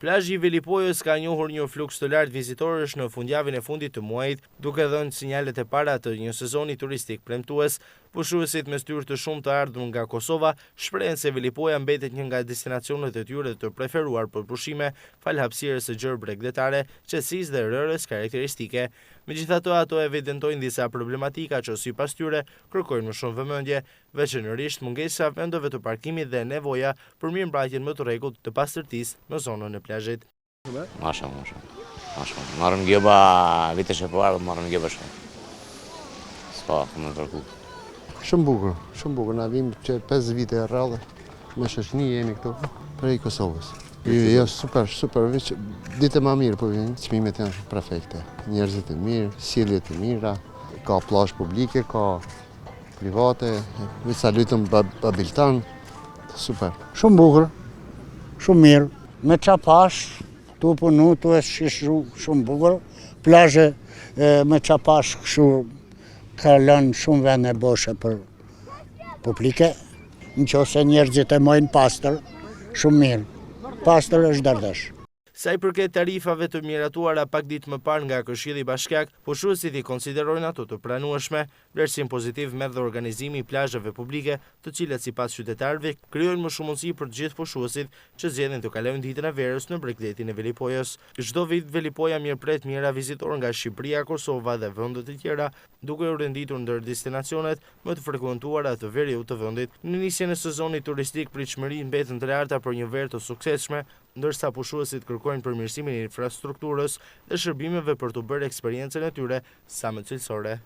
Plazhi i Velipojës ka njohur një fluks të lartë vizitorësh në fundjavën e fundit të muajit, duke dhënë sinjalet e para të një sezoni turistik premtues. Pushuesit me styrë të shumë të ardhur nga Kosova shprehen se Velipoja mbetet një nga destinacionet e tyre të preferuar për pushime, fal hapësirës së gjerë bregdetare, qetësisë dhe rërës karakteristike. Megjithatë, ato evidentojnë disa problematika që sipas tyre kërkojnë më shumë vëmendje, veçanërisht mungesa vendeve të parkimit dhe nevoja për mirëmbajtjen më të rregullt të pastërtisë në zonën e plazhit. Masha. Marrëm gjëba vitesh e parë, marrëm gjëba shumë. S'ka më kërku. Shumë bukur, na vim që 5 vite e rrallë, me shoqëni jemi këtu, prej Kosovës. Jo, super, ditë më mirë, po çmimet janë shumë perfekte. Njerëzit e mirë, sjelljet e mira, ka plazh publike, ka private, vi salutëm Babiltan, super. Shumë bukur, shumë mirë, me çapash, tu punu, tu e shishru, shumë bukur, plazhe me çapash kështu ka lënë shumë vende boshe për publike, nëse njerëzit e mojnë pastër, shumë mirë. Pastër është dërdesh. Sa i përket tarifave të miratuara pak ditë më parë nga Këshilli Bashkiak, pushuesit i konsiderojnë ato të pranueshme. Vlerësim pozitiv merr dhe organizimi i plazheve publike, të cilat sipas qytetarëve krijojnë më shumë mundësi për të gjithë pushuesit që zgjedhin të kalojnë ditën e verës në bregdetin e Velipojës. Çdo vit Velipoja mirëpret mijëra vizitorë nga Shqipëria, Kosova dhe vende të tjera, duke u renditur ndër destinacionet më të frekuentuara të veriut të vendit. Në nisjen e sezonit turistik, pritshmëritë mbeten të larta për një verë të suksesshme, ndërsa pushuesit kërkojnë përmirësimin e infrastrukturës dhe shërbimeve për të bërë eksperiencën e tyre sa më cilësore.